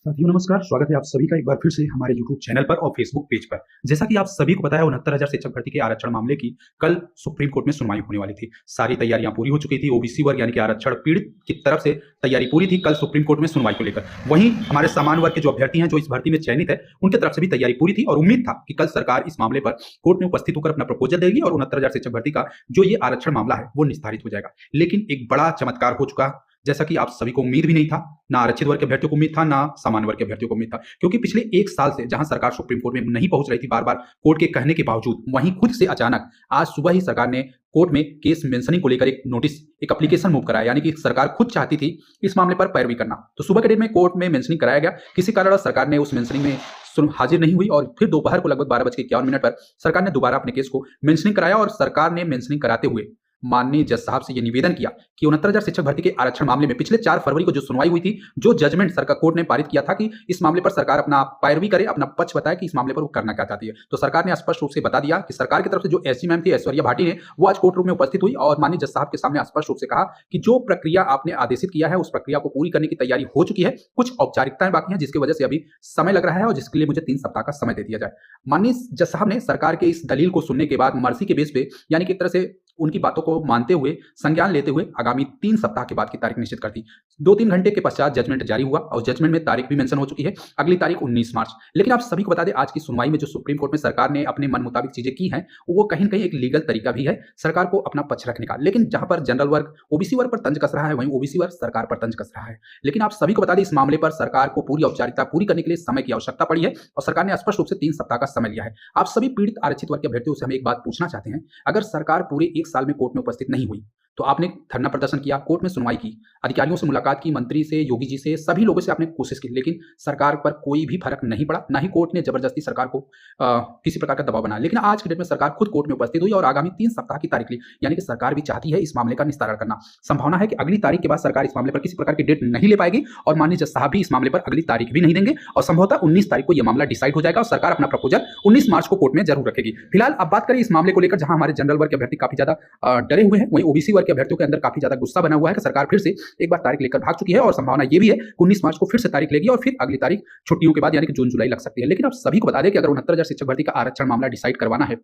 साथियों नमस्कार, स्वागत है आप सभी का एक बार फिर से हमारे यूट्यूब चैनल पर और फेसबुक पेज पर। जैसा कि आप सभी को पता है 69,000 शिक्षक भर्ती के आरक्षण मामले की कल सुप्रीम कोर्ट में सुनवाई होने वाली थी। सारी तैयारियां पूरी हो चुकी थी। ओबीसी वर्ग यानी कि आरक्षण पीड़ित की तरफ से तैयारी पूरी थी कल सुप्रीम कोर्ट में सुनवाई को लेकर। वहीं हमारे सामान्य वर्ग के जो अभ्यर्थी हैं जो इस भर्ती में चयनित है उनकी तरफ से भी तैयारी पूरी थी और उम्मीद था कि कल सरकार इस मामले पर कोर्ट में उपस्थित होकर अपना प्रपोजल देगी और 69,000 शिक्षक भर्ती का जो ये आरक्षण मामला है वो निस्तारित हो जाएगा। लेकिन एक बड़ा चमत्कार हो चुका, जैसा कि आप सभी को उम्मीद भी नहीं था, ना आरक्षित वर्ग के अभ्यर्थियों को उम्मीद था, ना सामान्य वर्ग के अभ्यर्थियों को उम्मीद था। क्योंकि पिछले 1 साल से जहां सरकार सुप्रीम कोर्ट में नहीं पहुंच रही थी बार-बार कोर्ट के कहने के बावजूद, वहीं खुद से अचानक आज सुबह ही सरकार ने कोर्ट में केस मेंशनिंग को लेकर एक नोटिस, एक एप्लीकेशन मूव कराया। यानी कि सरकार खुद चाहती थी इस मामले पर पैरवी करना। तो सुबह के डेट में कोर्ट में मेंशनिंग कराया गया। किसी कारण सरकार ने उस मेंशनिंग में हाजिर नहीं हुई और फिर दोपहर को लगभग 12:51 पर सरकार ने दोबारा अपने केस को मेंशनिंग कराया और सरकार ने मेंशनिंग कराते हुए माननीय जज साहब से यह निवेदन किया कि 69,000 शिक्षक भर्ती के आरक्षण मामले में पिछले 4 फरवरी को जो सुनवाई हुई थी, जो जजमेंट सरकार कोर्ट ने पारित किया था कि इस मामले पर सरकार अपना पैरवी करे, अपना पक्ष बताए कि इस मामले पर वो करना क्या चाहती है। तो सरकार ने स्पष्ट रूप से बता दिया कि सरकार की तरफ से जो एससी मैम थी ऐश्वर्या भाटी ने, वो आज कोर्ट रूम में उपस्थित हुई और माननीय जज साहब के सामने स्पष्ट रूप से कहा कि जो प्रक्रिया आपने आदेशित किया है उस प्रक्रिया को पूरी करने की तैयारी हो चुकी है। कुछ औपचारिकताएं बाकी हैं जिसकी वजह से अभी समय लग रहा है और जिसके लिए मुझे 3 सप्ताह का समय दे दिया जाए। माननीय जज साहब ने सरकार के इस दलील को सुनने के बाद मर्जी के बेस पे, यानी कि एक तरह से उनकी बातों को मानते हुए, संज्ञान लेते हुए आगामी 3 सप्ताह के बाद की तारीख निश्चित कर दी। 2-3 घंटे के पश्चात जजमेंट जारी हुआ और जजमेंट में तारीख भी मेंशन हो चुकी है, अगली तारीख 19 मार्च। लेकिन आप सभी को बता दें, आज की सुनवाई में जो सुप्रीम कोर्ट में सरकार ने अपने मन मुताबिक चीजें की हैं, वो कहीं न कहीं एक लीगल तरीका भी है सरकार को अपना पक्ष रखने का। लेकिन जहां पर जनरल वर्ग ओबीसी वर्ग पर तंज कस रहा है, वहीं ओबीसी वर्ग सरकार पर तंज कस रहा है। लेकिन आप सभी को बता दें, इस मामले पर सरकार को पूरी औपचारिकता पूरी करने के लिए समय की आवश्यकता पड़ी है और सरकार ने स्पष्ट रूप से 3 सप्ताह का समय लिया है। आप सभी पीड़ित आरक्षित वर्ग के अभ्यर्थियों से हम एक बात पूछना चाहते हैं, अगर सरकार पूरे 1 साल में कोर्ट में उपस्थित नहीं हुई, तो आपने धरना प्रदर्शन किया, कोर्ट में सुनवाई की, अधिकारियों से मुलाकात की, मंत्री से, योगी जी से, सभी लोगों से आपने कोशिश की, लेकिन सरकार पर कोई भी फर्क नहीं पड़ा। ना ही कोर्ट ने जबरदस्ती सरकार को किसी प्रकार का दबाव बनाया। लेकिन आज के डेट में सरकार खुद कोर्ट में उपस्थित हुई और आगामी 3 सप्ताह की तारीख ली। यानी कि सरकार भी चाहती है इस मामले का निस्तारण करना। संभावना है कि अगली तारीख के बाद सरकार इस मामले पर किसी प्रकार की डेट नहीं ले पाएगी और माननीय जज साहब भी इस मामले पर अगली तारीख भी नहीं देंगे और संभवतः 19 तारीख को यह मामला डिसाइड हो जाएगा और सरकार अपना प्रपोजल 19 मार्च को कोर्ट में जरूर रखेगी। फिलहाल अब बात करें इस मामले को लेकर, जहां हमारे जनरल वर्ग के अभ्यर्थी काफी ज्यादा डरे हुए हैं, वहीं ओबीसी वर्ग के अभ्यर्थियों के अंदर काफी ज्यादा गुस्सा बना हुआ है कि सरकार फिर से एक बार तारीख लेकर भाग चुकी है और संभावना ये भी है कि 19 मार्च को फिर से तारीख लेगी और फिर अगली तारीख छुट्टियों के बाद यानी कि जून जुलाई लग सकती है। लेकिन आप सभी को बता दें कि अगर 69,000 शिक्षक भर्ती का आरक्षण मामला डिसाइड करवाना है,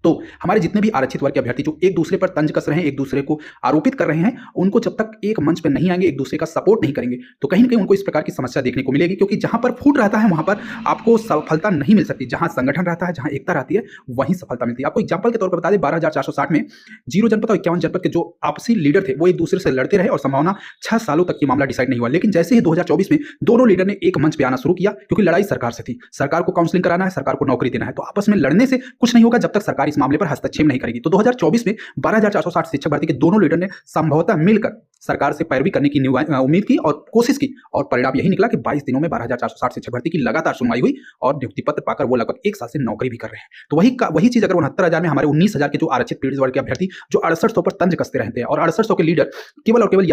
तो हमारे जितने भी आरक्षित वर्ग के अभ्यर्थी जो एक दूसरे पर तंज कस रहे हैं, एक दूसरे को आरोपित कर रहे हैं, उनको जब तक एक मंच पर नहीं आएंगे, एक दूसरे का सपोर्ट नहीं करेंगे, तो कहीं न कहीं उनको इस प्रकार की समस्या देखने को मिलेगी। क्योंकि जहां पर फूट रहता है वहां पर आपको सफलता नहीं मिल सकती। जहां संगठन रहता है, जहां एकता रहती है, वहीं सफलता मिलती है। आपको एग्जाम्पल के तौर पर बता दें, 12,460 में 0 जनपद और 51 जनपद के जो आपसी लीडर थे वो एक दूसरे से लड़ते रहे और संभावना 6 सालों तक ये मामला डिसाइड नहीं हुआ। लेकिन जैसे ही 2024 में दोनों लीडर ने एक मंच पे आना शुरू किया, क्योंकि लड़ाई सरकार से थी, सरकार को काउंसलिंग कराना है, सरकार को नौकरी देना है, तो आपस में लड़ने से कुछ नहीं होगा जब तक सरकार इस मामले पर हस्तक्षेप नहीं करेगी। तो 2024 में 12,460 शिक्षक भर्ती के दोनों लीडर ने संभवतः मिलकर सरकार से पैरवी करने की उम्मीद की और कोशिश की और परिणाम यही निकला कि 22 दिनों में 12,460 शिक्षक भर्ती की लगातार सुनवाई हुई और नियुक्ति पत्र पाकर वो लगभग 1 साल से नौकरी भी कर रहे हैं। तो वही चीज अगर 69,000 में हमारे 19,000 के जो आरक्षित पीड़ित वर्ग के अभ्यर्थी जो 6800 पर तंज कसते रहते हैं और 6800 के लीडर केवल और केवल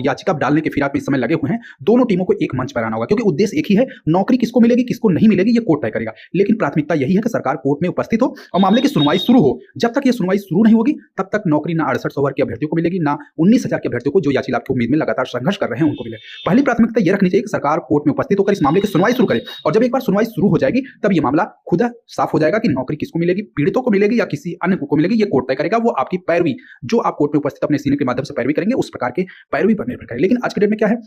याचिका डालने के फिराक में इस समय लगे हुए हैं, दोनों टीमों को एक मंच पर आना होगा। क्योंकि उद्देश्य एक ही है, नौकरी किसको मिलेगी किसको नहीं मिलेगी ये कोर्ट तय करेगा। लेकिन प्राथमिकता यही है कि सरकार कोर्ट में उपस्थित हो और मामले की सुनवाई शुरू हो। जब तक ये सुनवाई शुरू नहीं होगी तब तक नौकरी ना 6800 वर्ग के अभ्यर्थियों को मिलेगी, ना 19,000 के अभ्यर्थियों को जो याचिका की उम्मीद में लगातार संघर्ष कर रहे हैं उनको मिले। पहली प्राथमिकता यह रखनी चाहिए कि सरकार कोर्ट में उपस्थित होकर इस मामले की सुनवाई शुरू करे और जब एक बार सुनवाई शुरू हो जाएगी तब ये मामला खुद साफ हो जाएगा कि नौकरी किसको मिलेगी, पीड़ितों को मिलेगी या किसी अन्य को मिलेगी, ये कोर्ट तय करेगा। वो आपकी पैरवी, जो आप कोर्ट में उपस्थित अपने सीनियर के माध्यम से पैरवी करेंगे, उस प्रकार के पैरवी पर निर्भर करें। लेकिन आज के डेट में क्या है,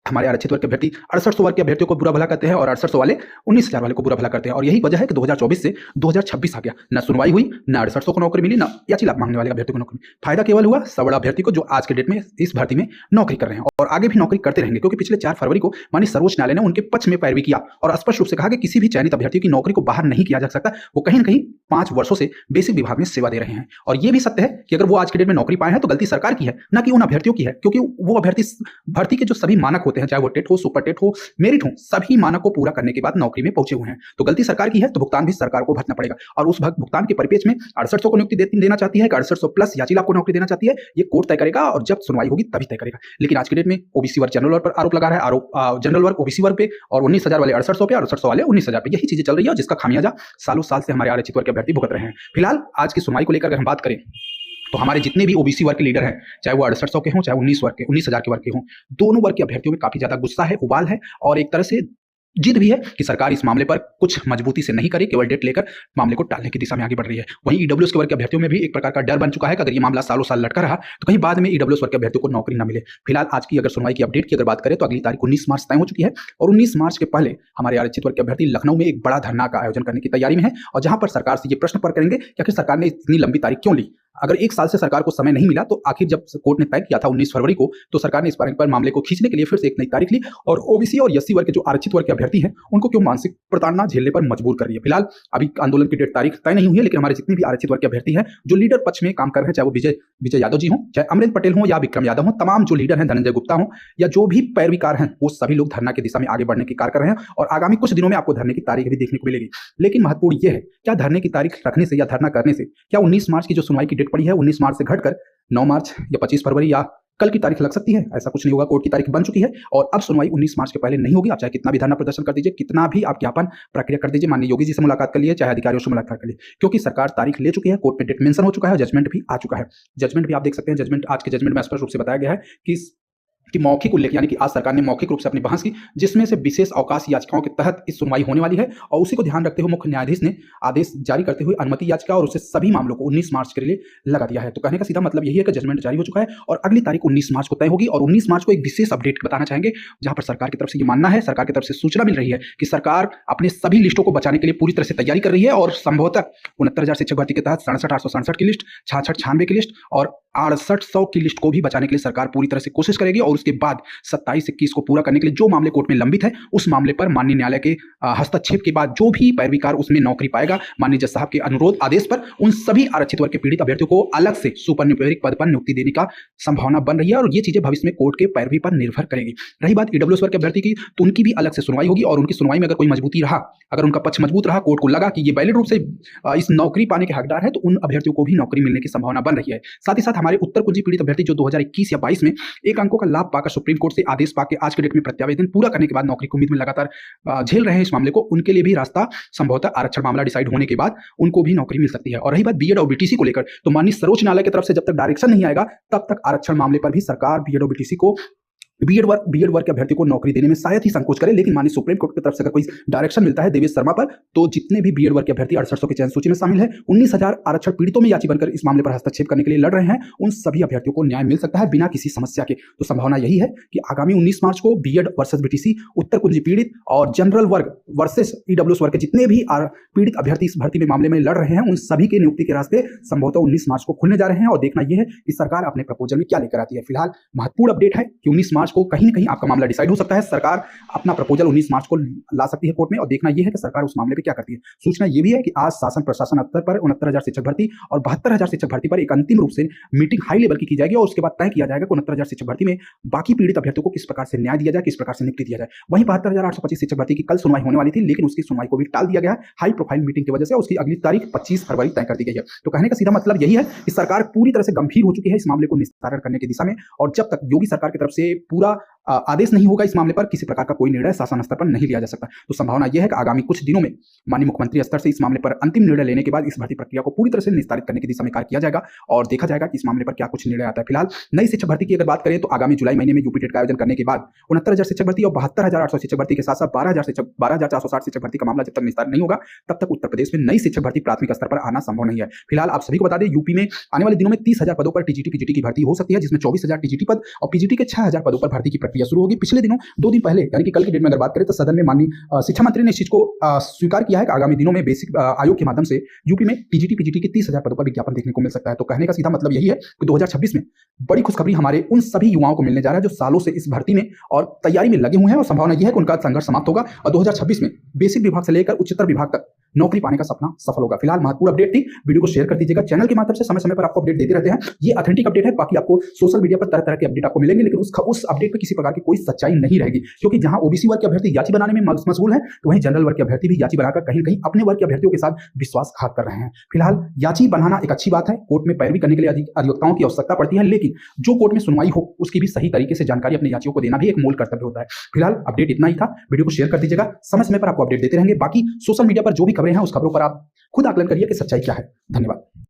हमारे आरक्षित वर्ग के अभ्यर्थी 6800 वर्ग के अभ्यर्थियों को बुरा भला करते हैं और 6800 वाले 19,000 वाले को बुरा भला करते हैं। और यही वजह है कि 2024 से 2026 आ गया, ना सुनवाई हुई, ना 6800 को नौकरी मिली, ना याचिका मांगने वाले अभ्यर्थी को नौकरी। फायदा केवल हुआ सबड़ा अभ्यर्थी को जो आज के डेट में इस भर्ती में नौकरी कर रहे हैं और आगे भी नौकरी करते रहेंगे। क्योंकि पिछले 4 फरवरी को माननीय सर्वोच्च न्यायालय ने उनके पक्ष में पैरवी किया और स्पष्ट रूप से कहा कि किसी भी चयनित अभ्यर्थी की नौकरी को बाहर नहीं किया जा सकता। वो कहीं न कहीं 5 वर्षों से बेसिक विभाग में सेवा दे रहे हैं और ये भी सत्य है कि अगर वो आज के डेट में नौकरी पाए हैं तो गलती सरकार की है, ना कि उन अभ्यर्थियों की है। क्योंकि वो अभ्यर्थी भर्ती के जो सभी मानक होते हैं, चाहे वो टेट हो, सुपर टेट हो, मेरिट हो, सभी मानक को पूरा करने के बाद नौकरी में पहुंचे हुए हैं। तो गलती सरकार की है तो भुगतान भी सरकार को भरना पड़ेगा और उस भुगतान के परिपेक्ष में 6800 को नियुक्ति देना चाहती है, 6800 प्लस याचिका को नौकरी देना चाहती है, ये कोर्ट तय करेगा और जब सुनवाई होगी तभी तय करेगा। लेकिन आज के डेट में ओबीसी वर्ग जनरल वर्ग पर आरोप लगा रहा है, जनरल वर्ग ओबीसी वर्ग पे और 19,000 वाले 6800 पे और 6800 वाले 19,000 पे, यही चीजें चल रही है जिसका खामियाजा सालों साल से हमारे आरक्षित वर्ग के अभ्यर्थी भुगत रहे हैं। फिलहाल आज की सुनवाई को लेकर अगर हम बात करें तो हमारे जितने भी ओबीसी वर्ग के लीडर हैं, चाहे वो 6800 के हों, चाहे 19,000 के वर्ग के हों, दोनों वर्ग के अभ्यर्थियों में काफी ज्यादा गुस्सा है, उबाल है और एक तरह से जिद भी है कि सरकार इस मामले पर कुछ मजबूती से नहीं करे, केवल डेट लेकर मामले को टालने की दिशा में आगे बढ़ रही है। वहीं ईडब्ल्यूएस के वर्ग के अभ्यर्थियों में भी एक प्रकार का डर बन चुका है कि अगर ये मामला सालों साल लटका रहा तो कहीं बाद में ईडब्ल्यूएस वर्ग के अभ्यर्थियों को नौकरी न मिले। फिलहाल आज की अगर सुनवाई की अपडेट की अगर बात करें तो अगली तारीख 19 मार्च तय हो चुकी है और 19 मार्च के पहले हमारे आरक्षित वर्ग के अभ्यर्थी लखनऊ में एक बड़ा धरना का आयोजन करने की तैयारी में है और जहां पर सरकार से ये प्रश्न पर करेंगे कि आखिर सरकार ने इतनी लंबी तारीख क्यों ली। अगर एक साल से सरकार को समय नहीं मिला तो आखिर जब कोर्ट ने तय किया था 19 फरवरी को तो सरकार ने इस पर मामले को खींचने के लिए फिर से एक नई तारीख ली और ओबीसी और एससी वर्ग के जो आरक्षित वर्ग के अभ्यर्थी हैं उनको क्यों मानसिक प्रताड़ना झेलने पर मजबूर कर रही है। फिलहाल अभी आंदोलन की डेट तारीख तय नहीं हुई है, लेकिन हमारे जितने भी आरक्षित वर्ग के अभ्यर्थी हैं जो लीडर पक्ष में काम कर रहे हैं, चाहे वो विजय यादव जी हों, चाहे अमरेंद्र पटेल हों या विक्रम यादव हों, तमाम जो लीडर हैं, धनंजय गुप्ता हों या जो भी पैरवीकार हैं, वो सभी लोग धरना की दिशा में आगे बढ़ने की कार्य कर रहे हैं और आगामी कुछ दिनों में आपको धरने की तारीख भी देखने को मिलेगी। लेकिन महत्वपूर्ण यह है, क्या धरने की तारीख रखने से या धरना करने से क्या 19 मार्च की जो सुनवाई की डेट पड़ी है 19 मार्च से घटकर 9 मार्च या 25 फरवरी या कल की तारीख लग सकती है? ऐसा कुछ नहीं होगा। कोर्ट की तारीख बन चुकी है और अब सुनवाई 19 मार्च के पहले नहीं होगी। आप चाहे कितना भी धरना प्रदर्शन कर दीजिए, कितना भी आप ज्ञापन प्रक्रिया कर दीजिए, माननीय योगी जी से मुलाकात कर लिए, चाहे अधिकारियों से मुलाकात कर लिए, क्योंकि सरकार तारीख ले चुकी है, कोर्ट में डेट मेंशन हो चुका है, जजमेंट भी आ चुका है। जजमेंट भी आप देख सकते हैं, जजमेंट आज के जजमेंट में स्पष्ट रूप से बताया गया है कि मौखिक उल्लेख यानी कि आज सरकार ने मौखिक रूप से अपनी बहस की, जिसमें से विशेष अवकाश याचिकाओं के तहत इस सुनवाई होने वाली है और उसी को ध्यान रखते हुए मुख्य न्यायाधीश ने आदेश जारी करते हुए अनुमति याचिका और उससे सभी मामलों को 19 मार्च के लिए लगा दिया है। तो कहने का सीधा मतलब यही है कि जजमेंट जारी हो चुका है और अगली तारीख 19 मार्च को तय होगी और 19 मार्च को एक विशेष अपडेट बताना चाहेंगे जहां पर सरकार की तरफ से ये मानना है, सरकार की तरफ से सूचना मिल रही है कि सरकार अपने सभी लिस्टों को बचाने के लिए पूरी तरह से तैयारी कर रही है और संभवतः 69,000 शिक्षक भर्ती के तहत 67,867 की लिस्ट, 6696 की लिस्ट और 6800 की लिस्ट को भी बचाने के लिए सरकार पूरी तरह से कोशिश करेगी और उसके बाद 27-21 को पूरा करने के लिए जो मामले कोर्ट में लंबित है उस मामले पर माननीय न्यायालय के हस्तक्षेप के बाद जो भी पैरवीकार उसमें नौकरी पाएगा, माननीय जज साहब के अनुरोध आदेश पर उन सभी आरक्षित वर्ग के पीड़ित अभ्यर्थियों को अलग से सुपरन्यूमेरिक पद पर नियुक्ति देने का संभावना बन रही है और ये चीजें भविष्य में कोर्ट के पैरवी पर निर्भर करेगी। रही बात ईडब्ल्यूएस वर्ग के अभ्यर्थी की, तो उनकी भी अलग से सुनवाई होगी और उनकी सुनवाई में अगर कोई मजबूती रहा, अगर उनका पक्ष मजबूत रहा, कोर्ट को लगा कि ये वैलिड रूप से इस नौकरी पाने के हकदार है, तो उन अभ्यर्थियों को भी नौकरी मिलने की संभावना बन रही है। साथ ही साथ हमारे उत्तर कुंजी पीड़ित अभ्यर्थी जो 2021 या 22 में एक अंकों का लाभ पाकर सुप्रीम कोर्ट से आदेश पाकर आज के डेट में प्रत्यावेदन पूरा करने के बाद नौकरी की उम्मीद में लगातार झेल रहे हैं इस मामले को, उनके लिए भी रास्ता संभवतः आरक्षण मामला डिसाइड होने के बाद उनको भी नौकरी मिल सकती है। और रही बात बीएड और बीटीसी को लेकर, तो माननीय सर्वोच्च न्यायालय की तरफ से जब तक डायरेक्शन नहीं आएगा तब तक आरक्षण मामले पर भी सरकार बीएड और बीटीसी को बीएड वर्ग के अभ्यर्थी को नौकरी देने में शायद ही संकोच करे। लेकिन माननीय सुप्रीम कोर्ट की तरफ से अगर कोई डायरेक्शन मिलता है देवेश शर्मा पर, तो जितने भी बीएड वर्ग के अभ्यर्थी 6800 की चयन सूची में शामिल है, 19,000 आरक्षण पीड़ितों में याची बनकर इस मामले पर हस्तक्षेप करने के लिए लड़ रहे हैं, उन सभी अभ्यर्थियों को न्याय मिल सकता है बिना किसी समस्या के। तो संभावना यही है कि आगामी 19 मार्च को बीएड वर्सेस बीटीसी, उत्तर कुंजी पीड़ित और जनरल वर्ग वर्सेस ईडब्ल्यूएस वर्ग के जितने भी पीड़ित अभ्यर्थी इस भर्ती में मामले में लड़ रहे हैं, उन सभी के नियुक्ति के रास्ते संभवतः 19 मार्च को खुलने जा रहे हैं और देखना यह है कि सरकार अपने प्रपोजल में क्या लेकर आती है। फिलहाल महत्वपूर्ण अपडेट है कि 19 मार्च को कहीं न कहीं आपका मामला डिसाइड हो सकता है। सरकार अपना प्रपोजल 19 मार्च को ला सकती है कोर्ट में और देखना यह है कि सरकार उस मामले पे क्या करती है। सूचना यह भी है कि आज शासन प्रशासन स्तर पर 69,000 शिक्षक भर्ती और 72,000 शिक्षक भर्ती पर एक अंतिम रूप से मीटिंग हाई लेवल की जाएगी और उसके बाद तय किया जाएगा कि 69,000 शिक्षक भर्ती में बाकी पीड़ित अभ्यर्थियों को किस प्रकार से न्याय दिया जाए, किस प्रकार से नियुक्ति दिया जाए। वहीं 72,825 शिक्षक भर्ती की कल सुनवाई होने वाली थी, लेकिन उसकी सुनवाई को भी टाल दिया गया है हाई प्रोफाइल मीटिंग की वजह से। उसकी अगली तारीख 25 फरवरी तय कर दी गई है। तो कहने का सीधा मतलब यही है कि सरकार पूरी तरह से गंभीर हो चुकी है इस मामले को निस्तारण करने की दिशा में और जब तक योगी सरकार की तरफ से पूरा आदेश नहीं होगा इस मामले पर, किसी प्रकार का कोई निर्णय शासन स्तर पर नहीं लिया जा सकता। तो संभावना यह है कि आगामी कुछ दिनों में माननीय मुख्यमंत्री स्तर से इस मामले पर अंतिम निर्णय लेने के बाद इस भर्ती प्रक्रिया को पूरी तरह से निस्तारित करने की दिशा में कार्य किया जाएगा और देखा जाएगा कि इस मामले पर क्या कुछ निर्णय आता है। फिलहाल नई शिक्षक भर्ती की अगर बात करें तो आगामी जुलाई महीने में यूपी टेट का आयोजन करने के बाद 69,000 शिक्षक भर्ती और 72,800 शिक्षक भर्ती के साथ साथ 12,460 शिक्षक भर्ती का मामला जब तक निस्तारण नहीं होगा तब तक उत्तर प्रदेश में नई शिक्षक भर्ती प्राथमिक स्तर पर आना संभव नहीं है। फिलहाल आप सभी को बता दें, यूपी में आने वाले दिनों में 30,000 पदों पर टीजीटी पीजीटी की भर्ती हो सकती है, जिसमें 24,000 टीजीटी पद और पीजीटी के 6,000 पदों पर भर्ती की प्रक्रिया शुरू होगी। पिछले दिनों 2 दिन पहले यानी कि कल की डेट में अगर बात करें तो सदन में माननीय शिक्षा मंत्री ने इस चीज को स्वीकार किया है कि आगामी दिनों में बेसिक आयोग के माध्यम से यूपी में टीजीटी पीजीटी के 30,000 पदों पर विज्ञापन देखने को मिल सकता है। तो कहने का सीधा मतलब यही है कि 2026 में बड़ी खुशखबरी हमारे उन सभी युवाओं को मिलने जा रहा है जो सालों से इस भर्ती में और तैयारी में लगे हुए हैं और संभावना यह है कि उनका संघर्ष समाप्त होगा और 2026 में बेसिक विभाग से लेकर उच्चतर विभाग तक नौकरी पाने का सपना सफल होगा। फिलहाल महत्वपूर्ण अपडेट थी, वीडियो को शेयर कर दीजिएगा। चैनल के माध्यम से समय समय पर आपको अपडेट देते रहते हैं, ये ऑथेंटिक अपडेट है। बाकी आपको सोशल मीडिया पर तरह तरह के अपडेट आपको मिलेंगे, लेकिन उस अपडेट पर किसी प्रकार की कोई सच्चाई नहीं रहेगी, क्योंकि जहां ओबीसी वर्ग के अभ्यर्थी याची बनाने में मशगूल है तो वहीं जनरल वर्ग के अभ्यर्थी भी याची बनाकर कहीं कहीं अपने वर्ग के अभ्यर्थियों के साथ विश्वासघात कर रहे हैं। फिलहाल याची बनाना एक अच्छी बात है, कोर्ट में पैरवी करने के लिए अधिवक्ताओं की आवश्यकता पड़ती है, लेकिन जो कोर्ट में सुनवाई हो उसकी भी सही तरीके से जानकारी अपने याचियों को देना भी एक मूल कर्तव्य होता है। फिलहाल अपडेट इतना ही था, वीडियो को शेयर कर दीजिएगा। समय समय पर आपको अपडेट देते रहेंगे। बाकी सोशल मीडिया पर जो भी खबरें हैं उस खबरों पर आप खुद आकलन करिए कि सच्चाई क्या है। धन्यवाद।